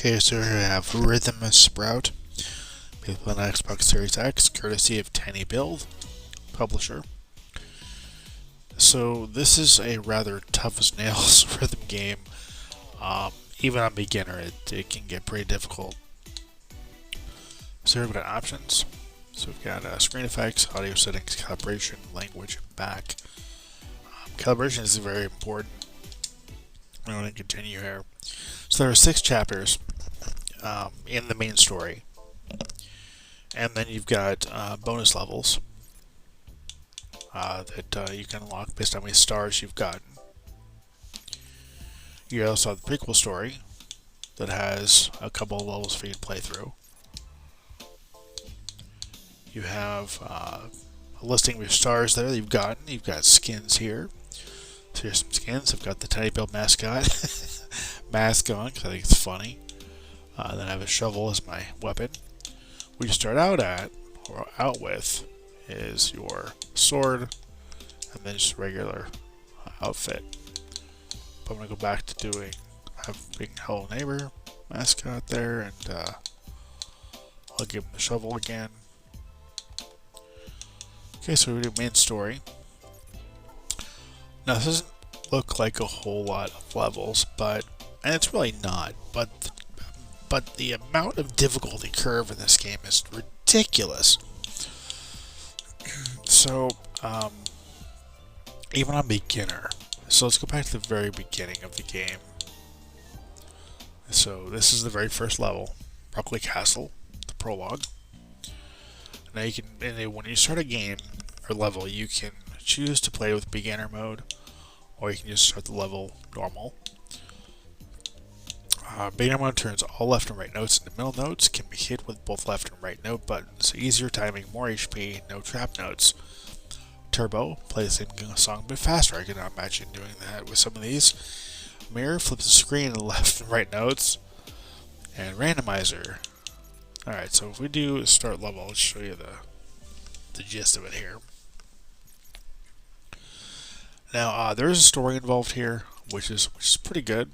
Okay, so here we have Rhythm Sprout, available on Xbox Series X, courtesy of Tiny Build, publisher. So this is a rather tough as nails rhythm game. Even on beginner, it can get pretty difficult. So here we've got options. So we've got screen effects, audio settings, calibration, language, and back. Calibration is very important. I'm going to continue here. So there are 6 chapters in the main story, and then you've got bonus levels that you can unlock based on how many stars you've gotten. You also have the prequel story that has a couple of levels for you to play through. You have a listing of your stars there that you've gotten. You've got skins here. So here's some skins. I've got the Tiny Build mascot mask on because I think it's funny. Then I have a shovel as my weapon. What you start out with is your sword and then just regular outfit. But I'm going to go back to being Hello Neighbor mascot there, and I'll give him the shovel again. Okay, so we do main story. Now this doesn't look like a whole lot of levels, and it's really not, but the amount of difficulty curve in this game is ridiculous. So, even on beginner. So let's go back to the very beginning of the game. So this is the very first level, Brockley Castle, the prologue. Now you can, when you start a game or level, you can choose to play with beginner mode, or you can just start the level normal. Beginner mode turns all left and right notes into middle notes, can be hit with both left and right note buttons, easier timing, more HP, no trap notes. Turbo, play the same song but faster. I can imagine doing that with some of these. Mirror, flips the screen to left and right notes. And randomizer. Alright, so if we do start level, I'll show you the gist of it here. Now, there is a story involved here, which is pretty good.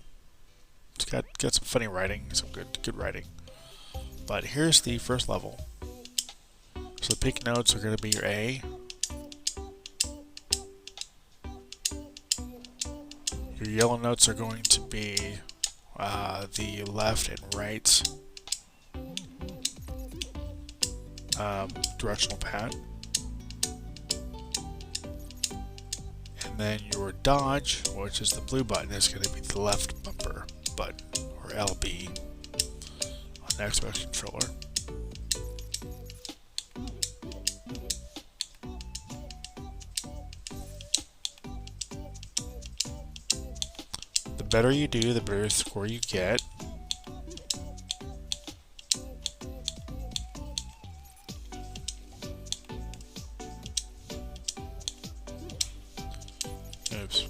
It's got some funny writing, some good writing. But here's the first level. So the pink notes are going to be your A. Your yellow notes are going to be the left and right directional pad. And then your dodge, which is the blue button, is going to be the left bumper button, or LB, on the Xbox controller. The better you do, the better score you get. Oops.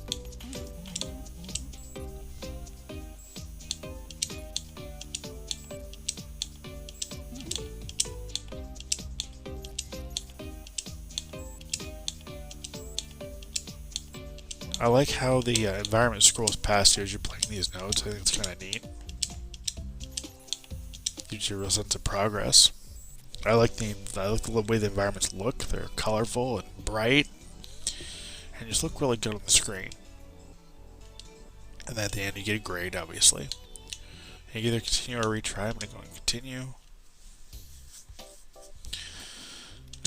I like how the environment scrolls past you as you're playing these notes. I think it's kind of neat. Gives you a real sense of progress. I like the way the environments look. They're colorful and bright, and just look really good on the screen. And then at the end, you get a grade, obviously. And you can either continue or retry. I'm going to go and continue.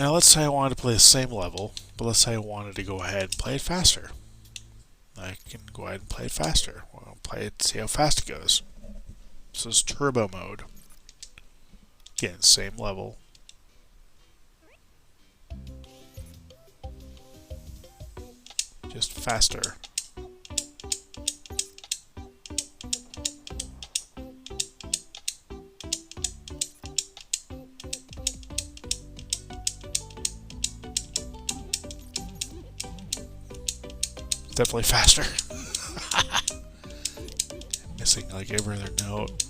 Now, let's say I wanted to play the same level, but let's say I wanted to go ahead and play it faster. I can go ahead and play it faster. We'll play it, see how fast it goes. So it's turbo mode. Again, same level. Just faster. Definitely faster. Missing like every other note.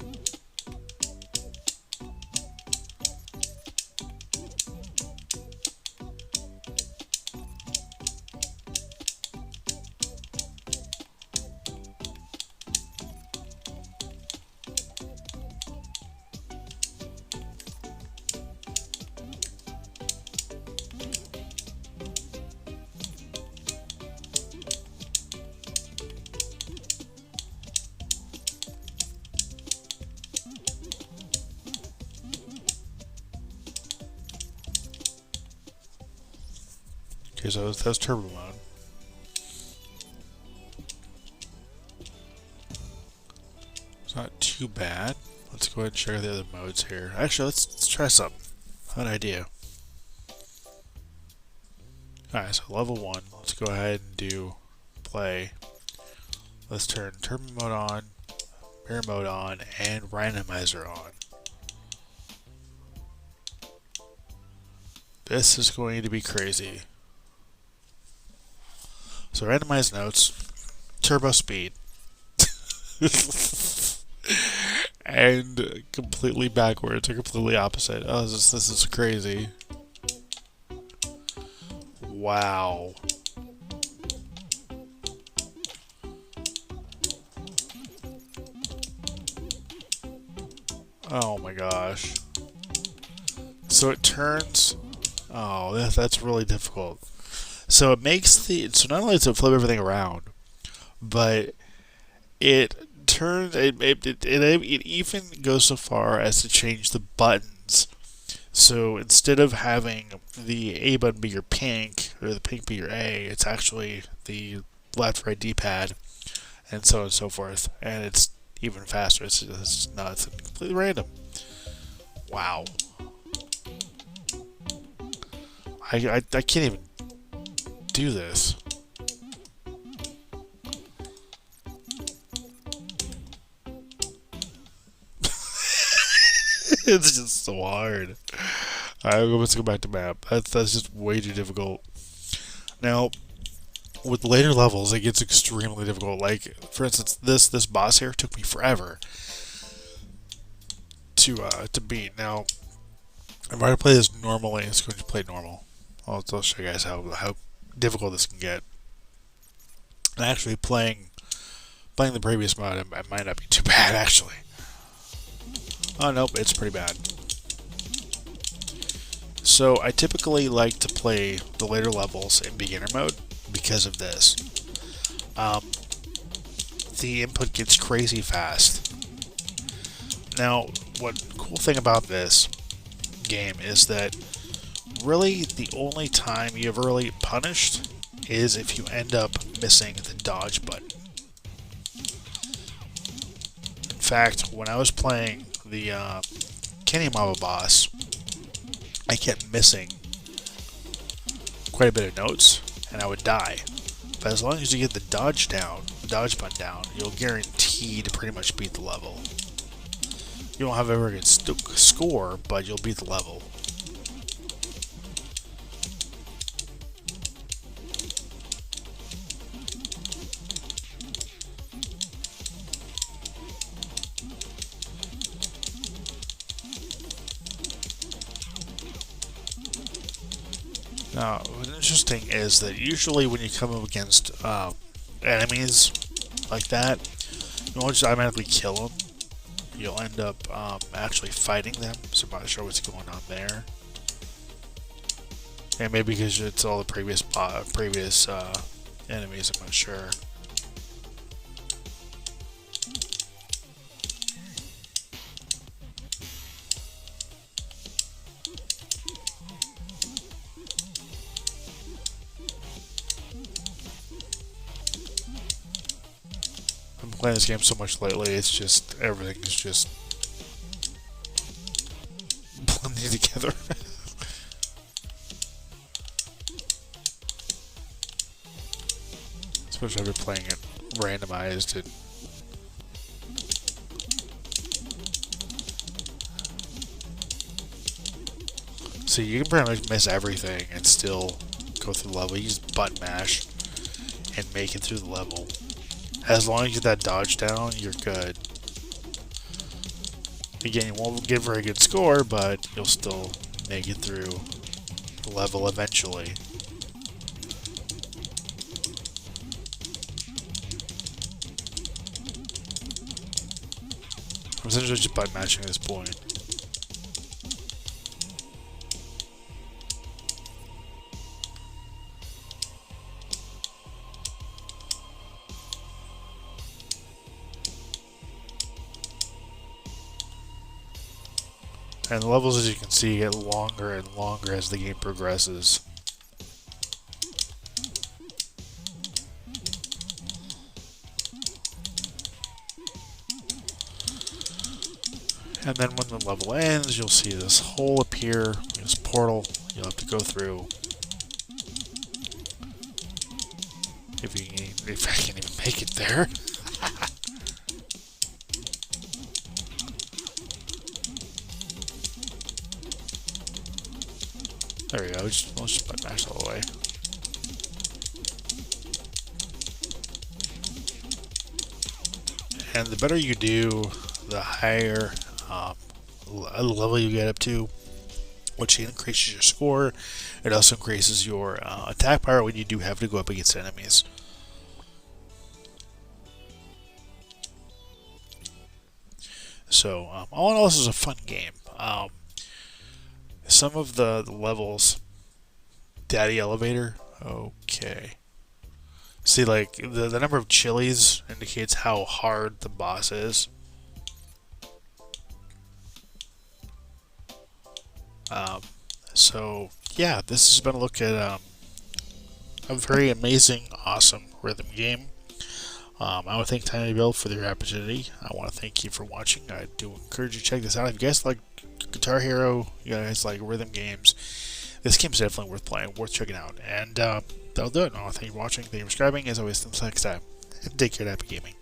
Okay, so that's turbo mode. It's not too bad. Let's go ahead and check out the other modes here. Actually, let's try something. Good idea. Alright, so level 1. Let's go ahead and do play. Let's turn turbo mode on, mirror mode on, and randomizer on. This is going to be crazy. So randomized notes, turbo speed, and completely backwards or completely opposite. Oh, this is crazy. Wow. Oh my gosh. So it turns. Oh, that's really difficult. So it makes so not only does it flip everything around, but it turns it even goes so far as to change the buttons. So instead of having the A button be your pink or the pink be your A, it's actually the left right D-pad, and so on and so forth. And it's even faster. It's nuts and completely random. Wow. I can't even do this. It's just so hard. Alright, let's go back to map. That's just way too difficult. Now, with later levels, it gets extremely difficult. Like, for instance, this boss here took me forever to beat. Now, I'm going to play this normally. It's going to play normal. I'll show you guys how difficult this can get. And actually, playing the previous mod, it might not be too bad, actually. Oh, nope, it's pretty bad. So, I typically like to play the later levels in beginner mode because of this. The input gets crazy fast. Now, one cool thing about this game is that really the only time you're ever really punished is if you end up missing the dodge button. In fact, when I was playing the Kenny Mama boss, I kept missing quite a bit of notes, and I would die. But as long as you get the dodge button down, you'll guarantee to pretty much beat the level. You won't have a very good score, but you'll beat the level. Now, what's interesting is that usually when you come up against enemies like that, you won't just automatically kill them. You'll end up actually fighting them, so I'm not sure what's going on there. And maybe because it's all the previous enemies, I'm not sure. I've been playing this game so much lately, it's just, everything is just blending together. Especially if you're playing it randomized and so you can pretty much miss everything and still go through the level. You just button mash and make it through the level. As long as you get that dodge down, you're good. Again, you won't get a very good score, but you'll still make it through the level eventually. I'm essentially just button mashing at this point. And the levels, as you can see, get longer and longer as the game progresses. And then when the level ends, you'll see this hole appear, this portal you'll have to go through. If I can even make it there. There we go, let's just mash all the way. And the better you do, the higher level you get up to, which increases your score. It also increases your attack power when you do have to go up against enemies. So, all in all, this is a fun game. Some of the levels, Daddy Elevator, okay. See, like, the number of chilies indicates how hard the boss is. So, yeah, this has been a look at a very amazing, awesome rhythm game. I want to thank Tiny Build for their opportunity. I want to thank you for watching. I do encourage you to check this out. If you guys like Guitar Hero, you guys like rhythm games, this game is definitely worth playing, worth checking out. And that'll do it. I want to thank you for watching, thank you for subscribing. As always, until next time, take care of Happy Gaming.